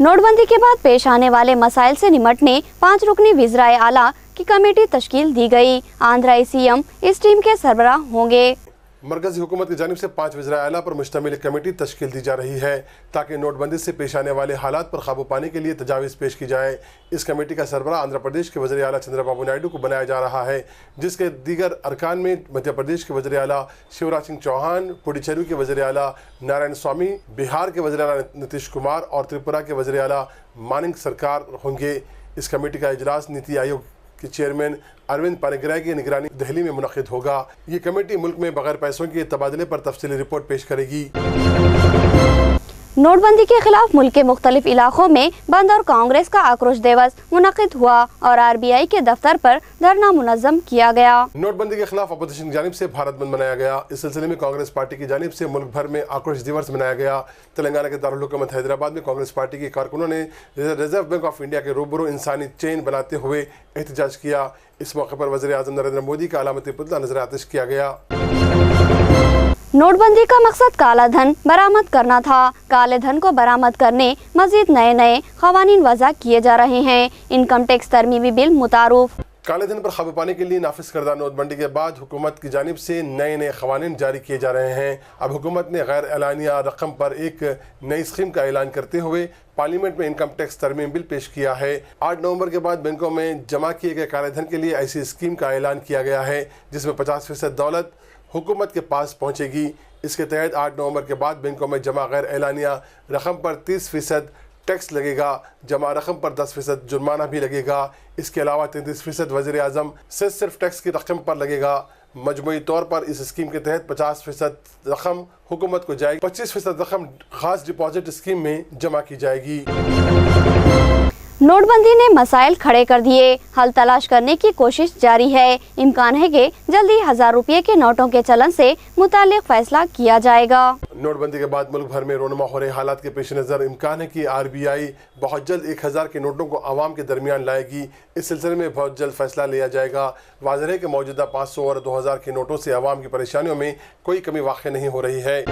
नोटबंदी के बाद पेश आने वाले मसाइल से निमटने 5 रुकनी वज़ीर आला की कमेटी तश्कील दी गई। आंध्राई CM इस टीम के सरबराह होंगे। मरकज़ी हुकूमत की जानिब से 5 वज़ीर आला पर मुश्तमिल कमेटी तश्कील दी जा रही है ताकि नोटबंदी से पेश आने वाले हालात पर काबू पाने के लिए तजावीज़ पेश की जाए। इस कमेटी का सरबराह आंध्र प्रदेश के वज़ीर आला चंद्रबाबू नायडू को बनाया जा रहा है, जिसके दीगर अरकान में मध्य प्रदेश के वज़ीर आला शिवराज सिंह चौहान, पुडुचेरी के वज़ीर आला नारायण स्वामी, बिहार के वज़ीर आला नीतीश कुमार और त्रिपुरा के वज़ीर आला मानिक सरकार होंगे। इस कमेटी का इजलास नीति आयोग के चेयरमैन अरविंद पानीग्राही की निगरानी दिल्ली में मुनक़िद होगा। ये कमेटी मुल्क में बगैर पैसों के तबादले पर तफसीली रिपोर्ट पेश करेगी। नोटबंदी के खिलाफ मुल्क के मुख्तलिफ इलाकों में बंद और कांग्रेस का आक्रोश दिवस मुनक़िद हुआ और आरबीआई के दफ्तर पर धरना मुनज़्ज़म किया गया। नोटबंदी के खिलाफ अपोजिशन की जानिब से भारत बंद मनाया गया। इस सिलसिले में कांग्रेस पार्टी की जानिब से मुल्क भर में आक्रोश दिवस मनाया गया। तेलंगाना के दारुल हुकूमत हैदराबाद में कांग्रेस पार्टी के कारकुनों ने रिजर्व बैंक ऑफ इंडिया के रूबरू इंसानी चेन बनाते हुए एहतजाज किया। इस मौके पर वज़ीर आज़म नरेंद्र मोदी का अलामती पुतला नजर आतिश किया गया। नोटबंदी का मकसद काला धन बरामद करना था। काले धन को बरामद करने मजीद नए नए क़वानीन वज़ा किए जा रहे हैं। इनकम टैक्स तरमीमी बिल मुतारुफ। काले धन पर काबू पाने के लिए नाफिज करदा नोटबंदी के बाद हुकूमत की जानिब से नए नए क़वानीन जारी किए जा रहे हैं। अब हुकूमत ने गैर एलानिया रकम पर एक नई स्कीम का ऐलान करते हुए पार्लियामेंट में इनकम टैक्स तरमीम बिल पेश किया है। 8 नवंबर के बाद बैंकों में जमा किए गए काले धन के लिए ऐसी स्कीम का ऐलान किया गया है जिसमें 50% दौलत हुकूमत के पास पहुँचेगी। इसके तहत 8 नवंबर के बाद बैंकों में जमा गैर एलानिया रकम पर 30% टैक्स लगेगा। जमा रकम पर 10% जुर्माना भी लगेगा। इसके अलावा 33% वज़ीर आज़म से सिर्फ टैक्स की रकम पर लगेगा। मजमूई तौर पर इस स्कीम के तहत 50% रकम हुकूमत को जाएगी, 25% रकम खास डिपॉजिट स्कीम में जमा की जाएगी। नोटबंदी ने मसाइल खड़े कर दिए, हल तलाश करने की कोशिश जारी है। इम्कान है कि जल्दी 1000 रुपये के नोटों के चलन से मुतालिक फैसला किया जाएगा। नोटबंदी के बाद मुल्क भर में रोनमा हो रहे हालात के पेश नज़र इम्कान है कि आरबीआई बहुत जल्द 1000 के नोटों को आवाम के दरमियान लाएगी। इस सिलसिले में बहुत जल्द फैसला लिया जाएगा। वाज़ेह है कि मौजूदा 500 और 2000 के नोटों से आवाम की परेशानियों में कोई कमी वाक़ई नहीं हो रही है।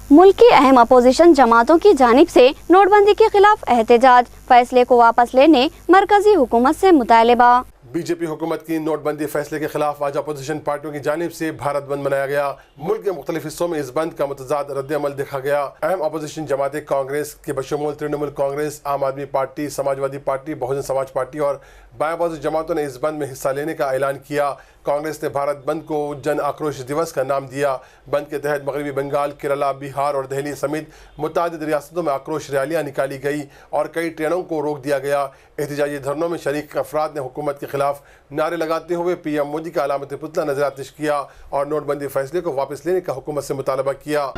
मुल्क की अहम अपोजिशन जमातों की जानिब से नोटबंदी के खिलाफ एहतजाज, फैसले को वापस लेने मरकजी हुकूमत से मुतालबा। बीजेपी हुकूमत की नोटबंदी फैसले के खिलाफ आज अपोजिशन पार्टियों की जानिब से भारत बंद मनाया गया। मुल्क के मुख्तलिफ हिस्सों में इस बंद का मुतज़ाद रद्द-ए-अमल देखा गया। अहम अपोजिशन जमातें कांग्रेस के बशमूल तृणमूल कांग्रेस, आम आदमी party, Samajwadi party, Bahujan Samaj party और बायां बाजू जमातों ने इस बंद में हिस्सा लेने का ऐलान किया। कांग्रेस ने भारत बंद को जन आक्रोश दिवस का नाम दिया। बंद के तहत मगरबी बंगाल, केरला, बिहार और दिल्ली समेत मुतअद्दिद रियासतों में आक्रोश रैलियां निकाली गई और कई ट्रेनों को रोक दिया गया। एहतजाजी धरनों में शरीक अफराद ने हुकूमत के खिलाफ नारे लगाते हुए पीएम मोदी का अलामती पुतला नजर आतिश किया और नोटबंदी फैसले को वापस लेने का हुकूमत से मुतालबा किया।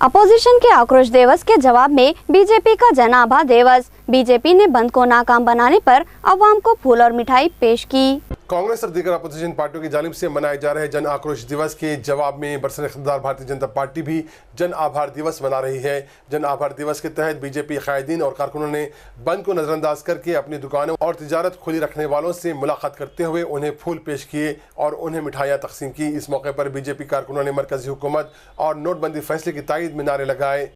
अपोजिशन के आक्रोश दिवस के जवाब में बीजेपी का जन आभार दिवस। बीजेपी ने बंद को नाकाम बनाने पर अवाम को फूल और मिठाई पेश की। कांग्रेस और दीगर अपोजिशन पार्टियों की जानिब से मनाए जा रहे जन आक्रोश दिवस के जवाब में बरसर इख्तियार भारतीय जनता पार्टी भी जन आभार दिवस मना रही है। जन आभार दिवस के तहत बीजेपी कायदीन और कारकुनों ने बंद को नज़रअंदाज करके अपनी दुकानों और तिजारत खुली रखने वालों से मुलाकात करते हुए उन्हें फूल पेश किए और उन्हें मिठाइयाँ तकसीम की। इस मौके पर बीजेपी कारकुनों ने मरकजी हुकूमत और नोटबंदी फैसले की तायद में नारे लगाए।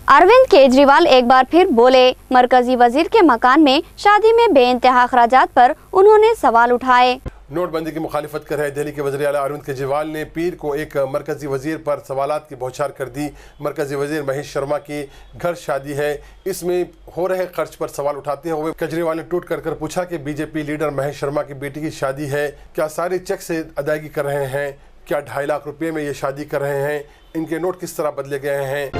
अरविंद केजरीवाल एक बार फिर बोले, मरकजी वजीर के मकान में शादी में बेइंतहा अखराजात पर उन्होंने सवाल उठाए। नोटबंदी की मुखालिफत कर रहे दिल्ली के वज़ीर आला अरविंद केजरीवाल ने पीर को एक मरकजी वजीर पर सवालात की बौछार कर दी। मरकजी वजीर महेश शर्मा की घर शादी है, इसमें हो रहे खर्च पर सवाल उठाते हुए केजरीवाल ने टूट कर पूछा कि बीजेपी लीडर महेश शर्मा की बेटी की शादी है, क्या सारी चेक से अदायगी कर रहे हैं? क्या 2.5 लाख रुपये में ये शादी कर रहे हैं? इनके नोट किस तरह बदले गए हैं?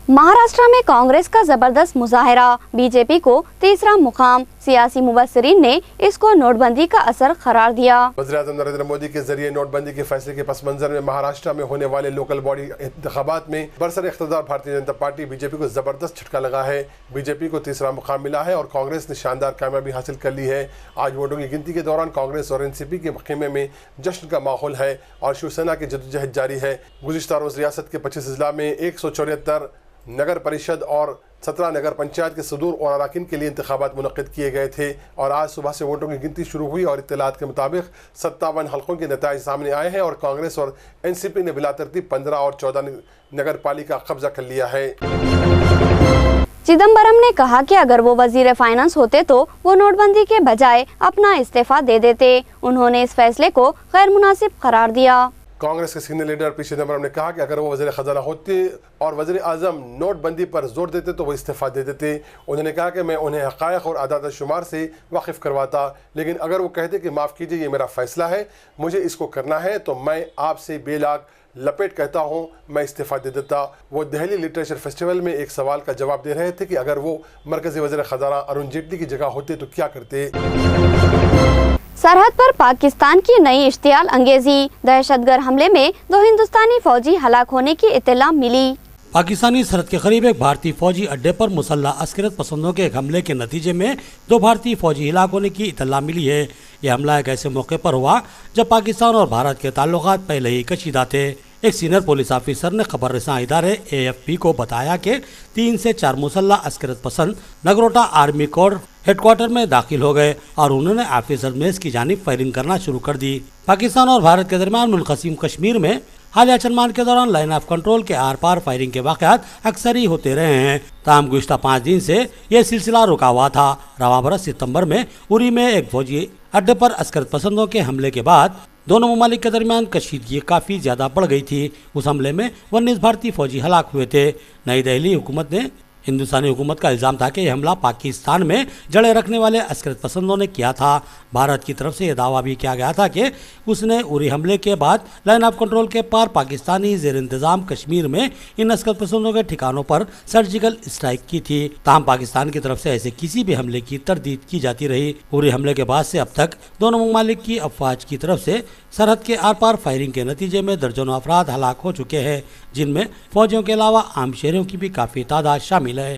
महाराष्ट्र में कांग्रेस का जबरदस्त मुजाहरा, बीजेपी को तीसरा मुकाम। सियासी मुबस्सिरीन ने इसको नोटबंदी का असर करार दिया। वज़ीर आज़म नरेंद्र मोदी के जरिए नोटबंदी के फैसले के पस मंजर में महाराष्ट्र में होने वाले लोकल बॉडी इंतखाबात में बरसर इख्तियार भारतीय जनता पार्टी बीजेपी को जबरदस्त झटका लगा है। बीजेपी को तीसरा मुकाम मिला है और कांग्रेस ने शानदार कामयाबी हासिल कर ली है। आज वोटों की गिनती के दौरान कांग्रेस और एनसीपी के खेमे में जश्न का माहौल है और शिवसेना की जद्दोजहद जारी है। गुज़िश्ता रोज़ रियासत के 25 अजला में 174 नगर परिषद और 17 नगर पंचायत के सदूर और अराकीन के लिए इंतखाबात मुनक़िद किए गए थे और आज सुबह से वोटों की गिनती शुरू हुई और इत्तलात के मुताबिक 57 हल्कों के नताइज सामने आए हैं और कांग्रेस और एनसीपी ने बिलातरतीब 15 और 14 नगर पालिका कब्जा कर लिया है। चिदम्बरम ने कहा कि अगर वो वजीर फाइनेंस होते तो वो नोटबंदी के बजाय अपना इस्तीफा दे देते। उन्होंने इस फैसले को गैर मुनासिब करार दिया। कांग्रेस के सीनियर लीडर पी चिदम्बरम ने कहा कि अगर वो वज़ीर ख़जाना होते और वज़ीर आज़म नोटबंदी पर जोर देते तो वो इस्तीफ़ा दे देते। उन्होंने कहा कि मैं उन्हें हक़ाइक़ और आदात शुमार से वाकिफ़ करवाता, लेकिन अगर वो कहते कि माफ़ कीजिए ये मेरा फ़ैसला है, मुझे इसको करना है, तो मैं आपसे बेलाग लपेट कहता हूँ मैं इस्तीफ़ा दे देता। वो दिल्ली लिटरेचर फेस्टिवल में एक सवाल का जवाब दे रहे थे कि अगर वो मरकज़ी वज़ीर ख़जाना अरुण जेटली की जगह होते तो क्या करते। सरहद पर पाकिस्तान की नई इश्तियाल अंगेजी। दहशतगर्द हमले में 2 हिंदुस्तानी फौजी हलाक होने की इत्तला मिली। पाकिस्तानी सरहद के करीब एक भारतीय फौजी अड्डे पर मुसल्लह अस्करत पसंदों के एक हमले के नतीजे में 2 भारतीय फौजी हलाक होने की इत्तला मिली है। यह हमला एक ऐसे मौके पर हुआ जब पाकिस्तान और भारत के ताल्लुकात पहले ही कशीदा थे। एक सीनियर पुलिस ऑफिसर ने खबर रसां इदारे AFP को बताया कि 3 से 4 मुसल्लह अस्करत पसंद नगरोटा आर्मी कोर हेडक्वार्टर में दाखिल हो गए और उन्होंने ऑफिसर मेज की जानिब फायरिंग करना शुरू कर दी। पाकिस्तान और भारत के दरमियान मुनक़सिम कश्मीर में हालिया चंद माह के दौरान लाइन ऑफ कंट्रोल के आर पार फायरिंग के वाक़यात अक्सर ही होते रहे हैं। ताहम गुज़िश्ता 5 दिन से यह सिलसिला रुका हुआ था। रवां बरस सितंबर में उरी में एक फौजी अड्डे पर अस्करत पसंदों के हमले के बाद दोनों ममालिक के दरमियान कशीदगी काफ़ी ज़्यादा बढ़ गई थी। उस हमले में 19 भारतीय फौजी हलाक हुए थे। नई दिल्ली हुकूमत ने हिंदुस्तानी हुकूमत का इल्ज़ाम था कि यह हमला पाकिस्तान में जड़े रखने वाले अस्करत पसंदों ने किया था। भारत की तरफ से यह दावा भी किया गया था कि उसने उरी हमले के बाद लाइन ऑफ कंट्रोल के पार पाकिस्तानी ज़ेर इंतज़ाम कश्मीर में इन अस्करत पसंदों के ठिकानों पर सर्जिकल स्ट्राइक की थी। ताहम पाकिस्तान की तरफ से ऐसे किसी भी हमले की तरदीद की जाती रही। उरी हमले के बाद से अब तक दोनों ममालिक की अफवाज की तरफ से सरहद के आर पार फायरिंग के नतीजे में दर्जनों अफराद हलाक हो चुके हैं, जिनमें फौजियों के अलावा आम शहरियों की भी काफ़ी तादाद शामिल है।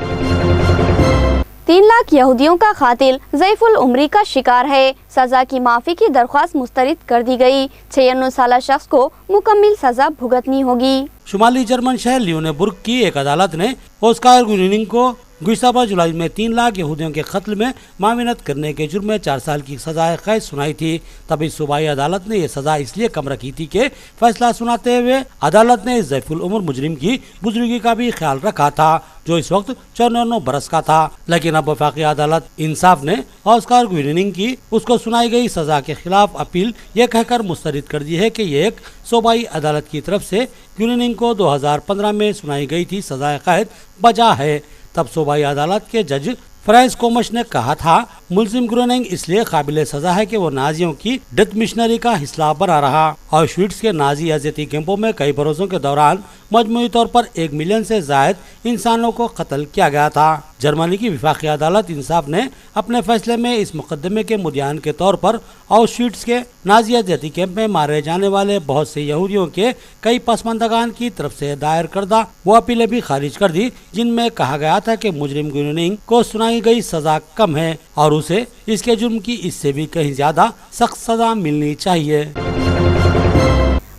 3 लाख यहूदियों का कातिल ज़ैफुल उमरी का शिकार है। सजा की माफ़ी की दरख्वास्त मुस्तरद कर दी गई। 96 साला शख्स को मुकम्मल सजा भुगतनी होगी। शुमाली जर्मन शहर ल्यूनेबुर्ग की एक अदालत ने ऑस्कार गुनिनिंग को गुज़िश्ता जुलाई में 3 लाख यहूदियों के कत्ल में माविनत करने के जुर्म में 4 साल की सजाए कैद सुनाई थी। तभी सूबाई अदालत ने यह सजा इसलिए कम रखी थी कि फैसला सुनाते हुए अदालत ने इस ज़ैफुल उमर मुजरिम की बुजुर्गी का भी ख्याल रखा था, जो इस वक्त 94 बरस का था। लेकिन अब वफाकी अदालत इंसाफ ने ऑस्कार गुनिनिंग की उसको सुनाई गई सजा के खिलाफ अपील यह कहकर मुस्तरद कर दी है कि यह एक सूबाई अदालत की तरफ से गुनिनिंग को 2015 में सुनाई गई थी सजाए कैद बजा है। तब सूबाई अदालत के जज फ्रांस कोमश ने कहा था, मुल्जिम गुनिनिंग इसलिए काबिल सजा है कि वो नाजियों की डेथ मिशनरी का हिस्सा बना रहा। ऑशविट्ज़ के नाजी अज़ियती कैंपों में कई बरसों के दौरान मजमूई तौर पर 1 मिलियन से ज़ायद इंसानों को कत्ल किया गया था। जर्मनी की वफाकी अदालत इंसाफ ने अपने फैसले में इस मुकदमे के मुद्यान के तौर पर ऑशविट्ज़ के नाजी अज़ियती कैंप में मारे जाने वाले बहुत से यहूदियों के कई पसमानदगान की तरफ से दायर करदा वो अपीलें भी खारिज कर दी, जिनमें कहा गया था कि मुजरिम गुनिनिंग को सुनाई गई सजा कम है और उसे इसके जुर्म की इससे भी कहीं ज्यादा सख्त सजा मिलनी चाहिए।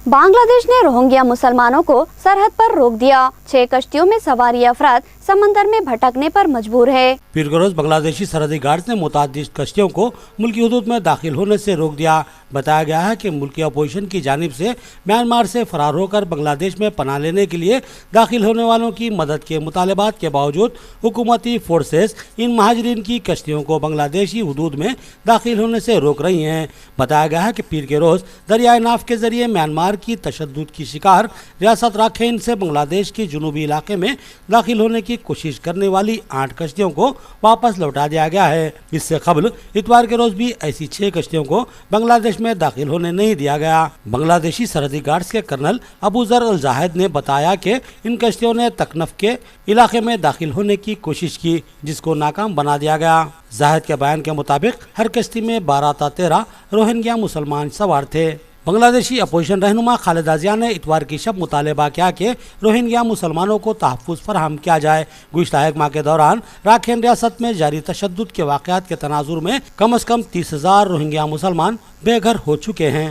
बांग्लादेश ने रोहिंग्या मुसलमानों को सरहद पर रोक दिया। 6 कश्तियों में सवारी अफराद समंदर में भटकने पर मजबूर है। पीर के रोज बांग्लादेशी सरहदी गार्ड्स ने मुतादिद कश्तियों को मुल्की हुदूद में दाखिल होने से रोक दिया। बताया गया है कि मुल्की अपोजिशन की जानिब से म्यांमार से फरार होकर बांग्लादेश में पनाह लेने के लिए दाखिल होने वालों की मदद के मुतालबात के बावजूद हुकूमती फोर्सेस इन महाजरीन की कश्तियों को बांग्लादेशी हुदूद में दाखिल होने से रोक रही हैं। बताया गया है कि पीर के रोज दरियाए नाफ के जरिए म्यांमार की तशद्दुद की शिकार रियासत राखैन से बांग्लादेश के जुनूबी इलाके में दाखिल होने की कोशिश करने वाली 8 कश्तियों को वापस लौटा दिया गया है। इससे कबल इतवार के रोज भी ऐसी 6 कश्तियों को बांग्लादेश में दाखिल होने नहीं दिया गया। बांग्लादेशी सरहदी गार्ड्स के कर्नल अबू जर अल जाहिद ने बताया कि इन कश्तियों ने तकनफ के इलाके में दाखिल होने की कोशिश की, जिसको नाकाम बना दिया गया। जाहिद के बयान के मुताबिक हर कश्ती में 12 ta 13 रोहिंग्या मुसलमान सवार थे। बांग्लादेशी अपोजिशन रहनुमा खालिदा जिया ने इतवार की शब मुतालबा किया कि रोहिंग्या मुसलमानों को तहफ़्फ़ुज़ फराहम किया जाए। गुज़िश्ता 1 माह के दौरान राखैन रियासत में जारी तशद्दुद के वाक़यात के तनाजुर में कम से कम 30,000 रोहिंग्या मुसलमान बेघर हो चुके हैं।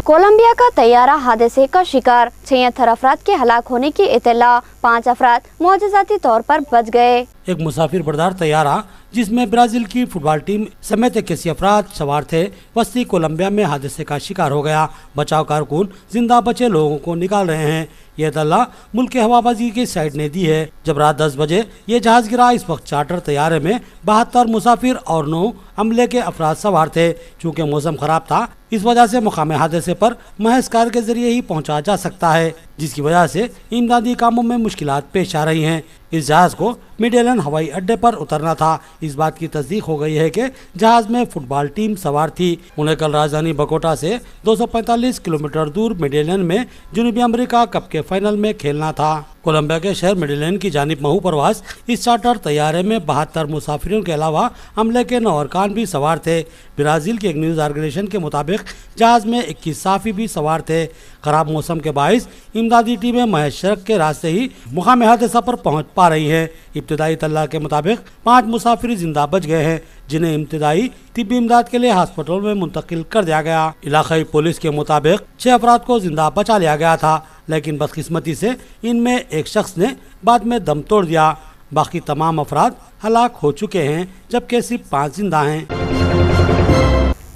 कोलंबिया का तैयारा हादसे का शिकार, 76 अफराद के हलाक होने की इत्तला, 5 अफराद मौजज़ाती तौर पर बच गए। एक मुसाफिर बरदार तैयारा जिसमें ब्राजील की फुटबॉल टीम समेत 81 अफराद सवार थे, वस्ती कोलंबिया में हादसे का शिकार हो गया। बचाव कारकुन जिंदा बचे लोगों को निकाल रहे हैं। यह इत्तला मुल्क के हवाबाजी की साइड ने दी है। जब रात 10 बजे ये जहाज गिरा, इस वक्त चार्टर तैयारे में 72 मुसाफिर और 9 अमले के अफराद सवार थे। चूँकि मौसम खराब था, इस वजह से मुकाम हादसे पर महज कार के जरिए ही पहुंचा जा सकता है, जिसकी वजह से इमदादी कामों में मुश्किलात पेश आ रही हैं। इस जहाज को मिडेलन हवाई अड्डे पर उतरना था। इस बात की तस्दीक हो गई है कि जहाज में फुटबॉल टीम सवार थी। उन्हें कल राजधानी बगोटा से 245 किलोमीटर दूर मिडेलन में जनूबी अमेरिका कप के फाइनल में खेलना था। कोलंबिया के शहर मेडिलेन की जानिब महू प्रवास इस चार्टर तैयारे में 72 मुसाफिरों के अलावा अमले के 9 अरकान भी सवार थे। ब्राज़ील की एक न्यूज़ ऑर्गेनाइजेशन के मुताबिक जहाज़ में 21 साफ़ी भी सवार थे। खराब मौसम के बाइस इमदादी टीमें महज सड़क के रास्ते ही मुकामी हादसा पर पहुँच पा रही है। इब्तदाई तल्ला के मुताबिक 5 मुसाफिर जिंदा बच गए हैं, जिन्हें इब्तदाई तिब्बी इमदाद के लिए हॉस्पिटल में मुंतकिल कर दिया गया। इलाकाई पुलिस के मुताबिक 6 अफराद को जिंदा बचा लिया गया था, लेकिन बदकिस्मती से इनमें एक शख्स ने बाद में दम तोड़ दिया। बाकी तमाम अफराद हलाक हो चुके हैं, जबकि सिर्फ 5 जिंदा हैं।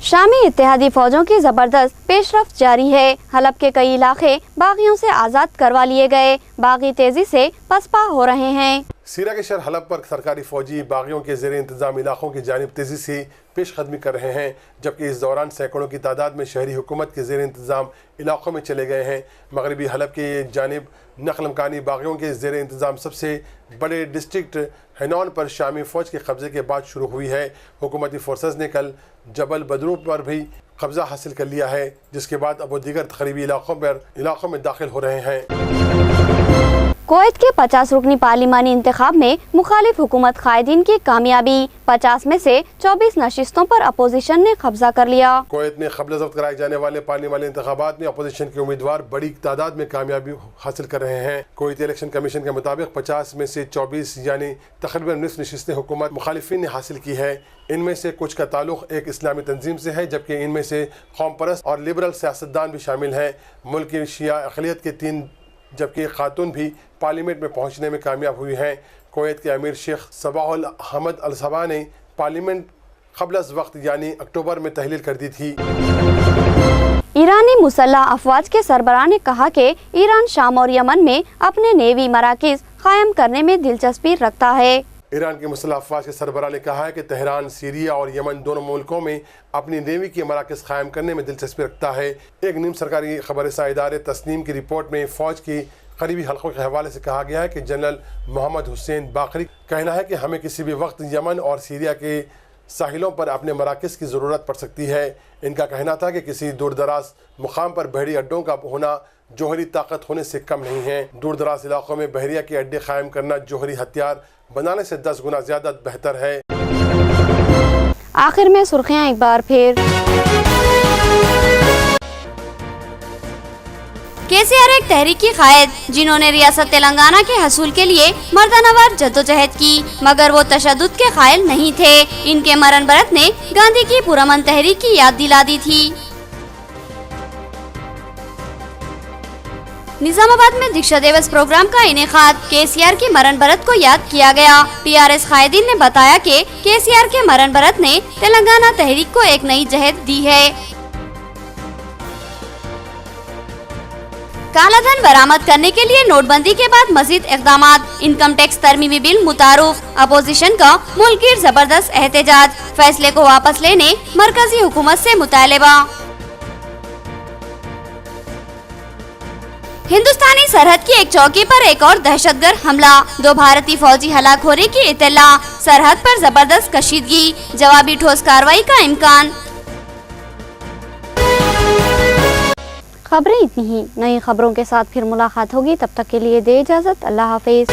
शामी इत्तेहादी फौजों की जबरदस्त पेशरफ्त जारी है। हलब के कई इलाके बागियों से आज़ाद करवा लिए गए। बागी तेजी से पसपा हो रहे हैं। सीरिया के शहर हलब पर सरकारी फौजी बागियों के ज़ेर इंतज़ाम इलाकों की जानिब तेज़ी से पेशकदमी कर रहे हैं, जबकि इस दौरान सैकड़ों की तादाद में शहरी हुकूमत के ज़ेर इंतज़ाम इलाकों में चले गए हैं। मगरबी हलब के जानिब नकल मकानी बागियों के ज़ेर इंतज़ाम सबसे बड़े डिस्ट्रिक्ट हैनौन पर शामी फ़ौज के कब्ज़े के बाद शुरू हुई है। हुकूमती फोर्सेस ने कल जबल बदरू पर भी कब्ज़ा हासिल कर लिया है, जिसके बाद अब वो दीगर तकरीबी इलाकों में दाखिल हो रहे हैं। कुवैत के 50 रुकनी पार्लिमानी इंतखाब में मुखालिफ हुकूमत कायदीन की कामयाबी। 50 में से 24 नशिस्तों पर अपोजिशन ने कब्जा कर लिया। कुवैत में क़ब्ल ज़ब्त कराए जाने वाले पार्लिमानी इंतखाबात में अपोजिशन के उम्मीदवार बड़ी तादाद में कामयाबी हासिल कर रहे हैं। कुवैती इलेक्शन कमीशन के मुताबिक 50 में से 24 यानी तकरीबन 19 नशिस्तें हुकूमत मुखालिफिन ने हासिल की है। इनमें से कुछ का ताल्लुक एक इस्लामी तंजीम से है, जबकि इनमें से कौम परस्त और लिबरल सियासतदान भी शामिल हैं। मुल्क की शिया अक़लियत के 3 जबकि खातून भी पार्लियामेंट में पहुंचने में कामयाब हुई हैं। कुवैत के अमीर शेख सबाहुल अहमद अल सबा ने पार्लियामेंट क़ब्ल अज़ वक्त यानी अक्टूबर में तहलील कर दी थी। ईरानी मुसल्लह अफवाज के सरबराह ने कहा कि ईरान शाम और यमन में अपने नेवी मराकिज़ कायम करने में दिलचस्पी रखता है। ईरान के मुसल्लह अफवाज के सरबराह ने कहा है कि तेहरान सीरिया और यमन दोनों मुल्कों में अपनी नेवी के मराकज़ कायम करने में दिलचस्पी रखता है। एक नीम सरकारी खबरसां इदारे तस्नीम की रिपोर्ट में फ़ौज की करीबी हल्कों के हवाले से कहा गया है कि जनरल मोहम्मद हुसैन बाकरी कहना है कि हमें किसी भी वक्त यमन और सीरिया के साहिलों पर अपने मराकज़ की ज़रूरत पड़ सकती है। इनका कहना था कि किसी दूर दराज मुकाम पर बहरी अड्डों का होना जौहरी ताकत होने से कम नहीं है। दूर दराज इलाकों में बहरिया के अड्डे कायम करना जौहरी हथियार बनाने से 10 गुना ज़्यादा बेहतर है। आखिर में सुर्खियां एक बार फिर। केसीआर एक तहरीकी कायद जिन्होंने रियासत तेलंगाना के हसूल के लिए मर्दानवार जद्दोजहद की, मगर वो तशद्दुद के कायल नहीं थे। इनके मरण बरत ने गांधी की पुरअमन तहरीक की याद दिला दी थी। निजामाबाद में दीक्षा दिवस प्रोग्राम का इनेकाद, केसीआर की मरण बरत को याद किया गया। टीआरएस कायदीन ने बताया कि केसीआर के मरण बरत ने तेलंगाना तहरीक को एक नई जहद दी है। काला धन बरामद करने के लिए नोटबंदी के बाद मजीद इक़दामात, इनकम टैक्स तरमीमी बिल मुतारुफ, अपोजिशन का मुल्क जबरदस्त एहतजाज, फैसले को वापस लेने मरकजी हुकूमत से मुतालबा। हिंदुस्तानी सरहद की एक चौकी पर एक और दहशतगर्द हमला, 2 भारतीय फौजी हलाक होने की इत्तला, सरहद पर जबरदस्त कशीदगी, जवाबी ठोस कार्रवाई का इम्कान। खबरें इतनी ही, नई खबरों के साथ फिर मुलाकात होगी, तब तक के लिए दे इजाजत, अल्लाह हाफिज।